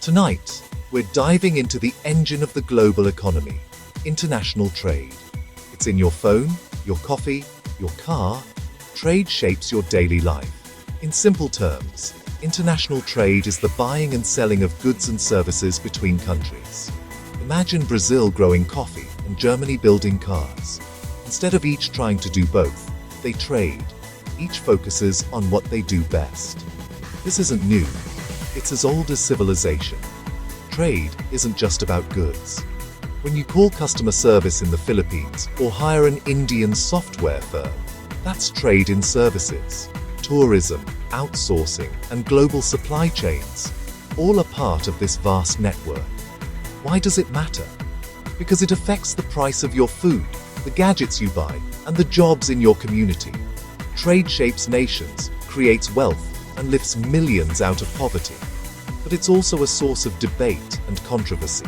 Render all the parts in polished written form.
Tonight, we're diving into the engine of the global economy, international trade. It's in your phone, your coffee, your car. Trade shapes your daily life. In simple terms, international trade is the buying and selling of goods and services between countries. Imagine Brazil growing coffee and Germany building cars. Instead of each trying to do both, they trade. Each focuses on what they do best. This isn't new. It's as old as civilization. Trade isn't just about goods. When you call customer service in the Philippines or hire an Indian software firm, that's trade in services. Tourism, outsourcing, and global supply chains, all are part of this vast network. Why does it matter? Because it affects the price of your food, the gadgets you buy, and the jobs in your community. Trade shapes nations, creates wealth, and lifts millions out of poverty. But it's also a source of debate and controversy.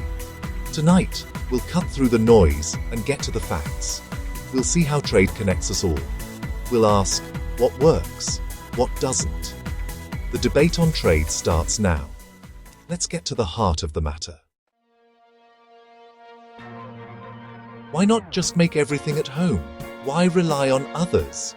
Tonight, we'll cut through the noise and get to the facts. We'll see how trade connects us all. We'll ask, what works? What doesn't? The debate on trade starts now. Let's get to the heart of the matter. Why not just make everything at home? Why rely on others?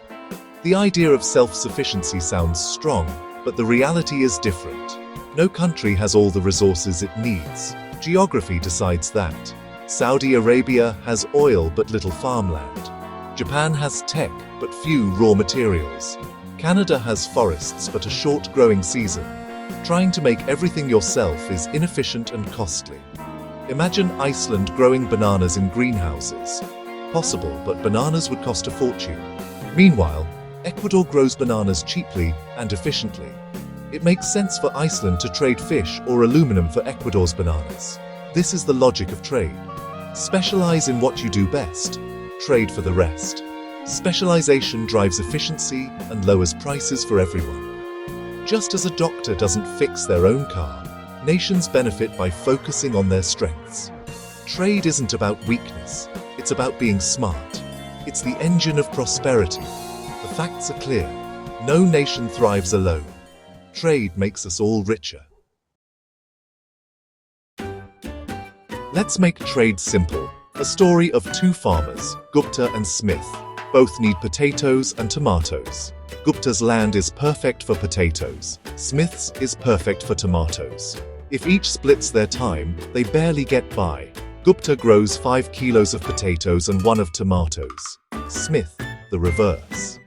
The idea of self-sufficiency sounds strong, but the reality is different. No country has all the resources it needs. Geography decides that. Saudi Arabia has oil but little farmland. Japan has tech but few raw materials. Canada has forests but a short growing season. Trying to make everything yourself is inefficient and costly. Imagine Iceland growing bananas in greenhouses. Possible, but bananas would cost a fortune. Meanwhile, Ecuador grows bananas cheaply and efficiently. It makes sense for Iceland to trade fish or aluminum for Ecuador's bananas. This is the logic of trade. Specialize in what you do best. Trade for the rest. Specialization drives efficiency and lowers prices for everyone. Just as a doctor doesn't fix their own car, nations benefit by focusing on their strengths. Trade isn't about weakness, it's about being smart. It's the engine of prosperity. The facts are clear. No nation thrives alone. Trade makes us all richer. Let's make trade simple. A story of two farmers, Gupta and Smith. Both need potatoes and tomatoes. Gupta's land is perfect for potatoes. Smith's is perfect for tomatoes. If each splits their time, they barely get by. Gupta grows 5 kilos of potatoes and 1 of tomatoes. Smith, the reverse.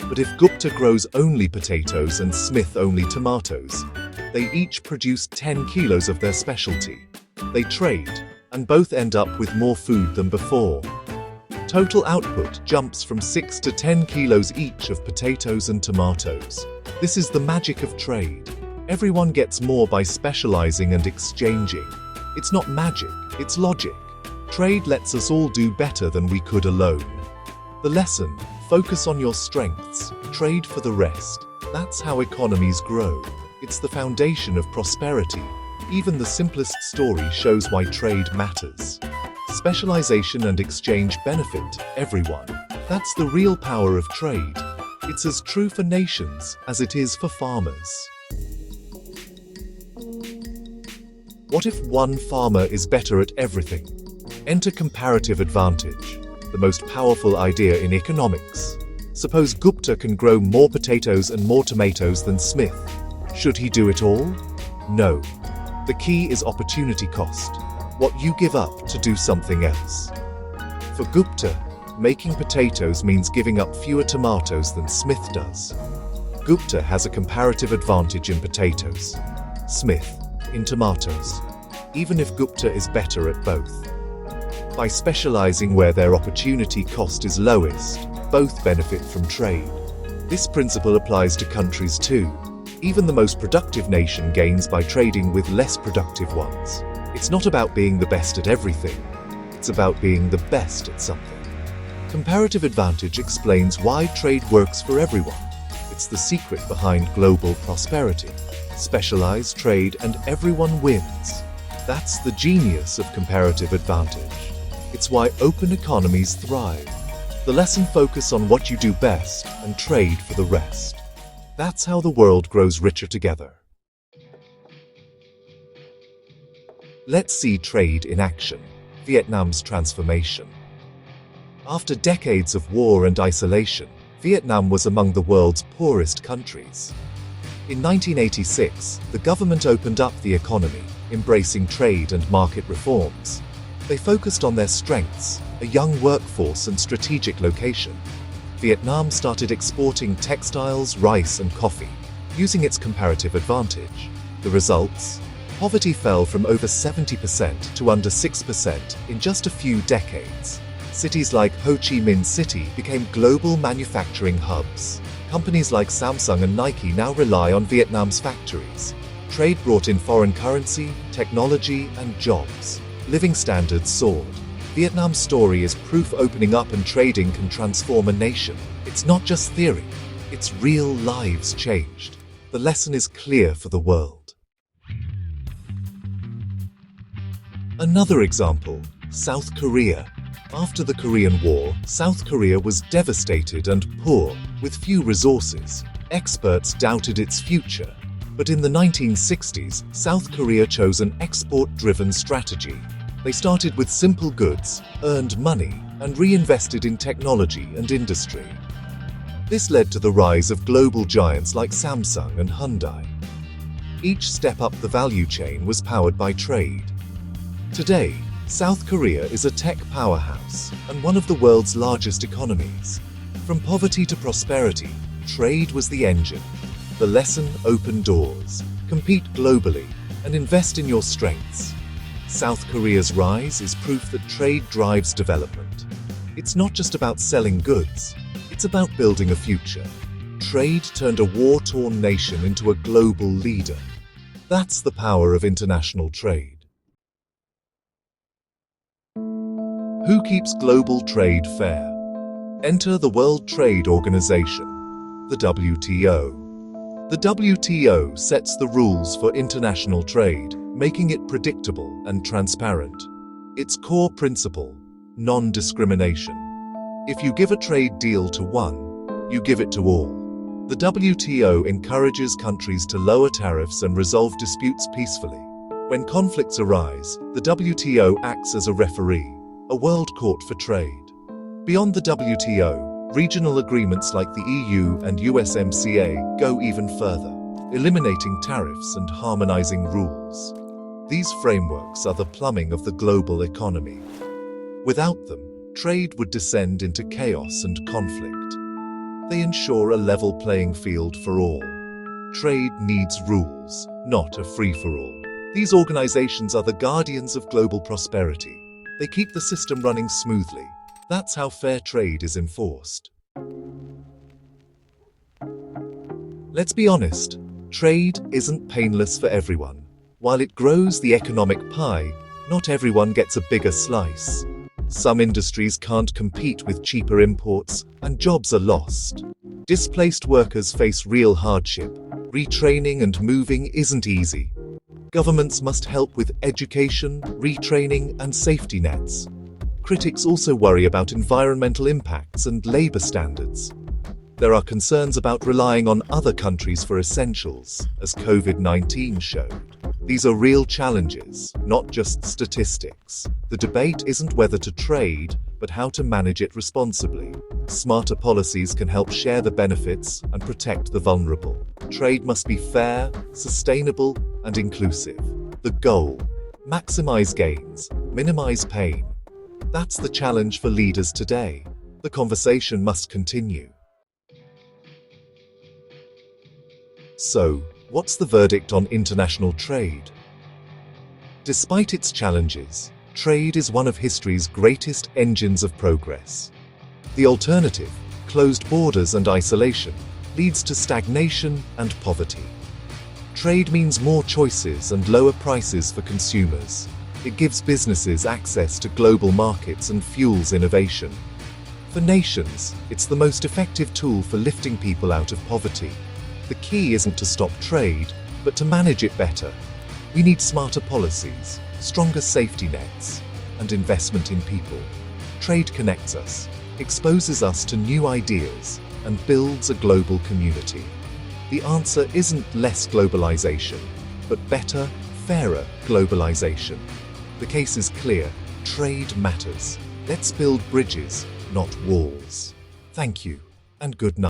But if Gupta grows only potatoes and Smith only tomatoes, they each produce 10 kilos of their specialty. They trade, and both end up with more food than before. Total output jumps from 6 to 10 kilos each of potatoes and tomatoes. This is the magic of trade. Everyone gets more by specializing and exchanging. It's not magic, it's logic. Trade lets us all do better than we could alone. The lesson: focus on your strengths, trade for the rest. That's how economies grow. It's the foundation of prosperity. Even the simplest story shows why trade matters. Specialization and exchange benefit everyone. That's the real power of trade. It's as true for nations as it is for farmers. What if one farmer is better at everything? Enter comparative advantage, the most powerful idea in economics. Suppose Gupta can grow more potatoes and more tomatoes than Smith. Should he do it all? No. The key is opportunity cost. What you give up to do something else. For Gupta, making potatoes means giving up fewer tomatoes than Smith does. Gupta has a comparative advantage in potatoes. Smith, in tomatoes. Even if Gupta is better at both. By specializing where their opportunity cost is lowest, both benefit from trade. This principle applies to countries too. Even the most productive nation gains by trading with less productive ones. It's not about being the best at everything. It's about being the best at something. Comparative advantage explains why trade works for everyone. It's the secret behind global prosperity. Specialize, trade, and everyone wins. That's the genius of comparative advantage. It's why open economies thrive. The lesson: focus on what you do best and trade for the rest. That's how the world grows richer together. Let's see trade in action. Vietnam's transformation. After decades of war and isolation, Vietnam was among the world's poorest countries. In 1986, the government opened up the economy, embracing trade and market reforms. They focused on their strengths, a young workforce and strategic location. Vietnam started exporting textiles, rice and coffee, using its comparative advantage. The results? Poverty fell from over 70% to under 6% in just a few decades. Cities like Ho Chi Minh City became global manufacturing hubs. Companies like Samsung and Nike now rely on Vietnam's factories. Trade brought in foreign currency, technology, and jobs. Living standards soared. Vietnam's story is proof opening up and trading can transform a nation. It's not just theory, it's real lives changed. The lesson is clear for the world. Another example, South Korea. After the Korean War, South Korea was devastated and poor, with few resources. Experts doubted its future. But in the 1960s, South Korea chose an export-driven strategy. They started with simple goods, earned money, and reinvested in technology and industry. This led to the rise of global giants like Samsung and Hyundai. Each step up the value chain was powered by trade. Today, South Korea is a tech powerhouse and one of the world's largest economies. From poverty to prosperity, trade was the engine. The lesson: open doors, compete globally, and invest in your strengths. South Korea's rise is proof that trade drives development. It's not just about selling goods, it's about building a future. Trade turned a war-torn nation into a global leader. That's the power of international trade. Who keeps global trade fair? Enter the World Trade Organization, the WTO. The WTO sets the rules for international trade, making it predictable and transparent. Its core principle: non-discrimination. If you give a trade deal to one, you give it to all. The WTO encourages countries to lower tariffs and resolve disputes peacefully. When conflicts arise, the WTO acts as a referee, a world court for trade. Beyond the WTO, regional agreements like the EU and USMCA go even further, eliminating tariffs and harmonizing rules. These frameworks are the plumbing of the global economy. Without them, trade would descend into chaos and conflict. They ensure a level playing field for all. Trade needs rules, not a free-for-all. These organizations are the guardians of global prosperity. They keep the system running smoothly. That's how fair trade is enforced. Let's be honest, trade isn't painless for everyone. While it grows the economic pie, not everyone gets a bigger slice. Some industries can't compete with cheaper imports, and jobs are lost. Displaced workers face real hardship. Retraining and moving isn't easy. Governments must help with education, retraining, and safety nets. Critics also worry about environmental impacts and labor standards. There are concerns about relying on other countries for essentials, as COVID-19 showed. These are real challenges, not just statistics. The debate isn't whether to trade, but how to manage it responsibly. Smarter policies can help share the benefits and protect the vulnerable. Trade must be fair, sustainable, and inclusive. The goal: maximize gains, minimize pain. That's the challenge for leaders today. The conversation must continue. So, what's the verdict on international trade? Despite its challenges, trade is one of history's greatest engines of progress. The alternative, closed borders and isolation, leads to stagnation and poverty. Trade means more choices and lower prices for consumers. It gives businesses access to global markets and fuels innovation. For nations, it's the most effective tool for lifting people out of poverty. The key isn't to stop trade, but to manage it better. We need smarter policies, stronger safety nets, and investment in people. Trade connects us, exposes us to new ideas, and builds a global community. The answer isn't less globalization, but better, fairer globalization. The case is clear. Trade matters. Let's build bridges, not walls. Thank you, and good night.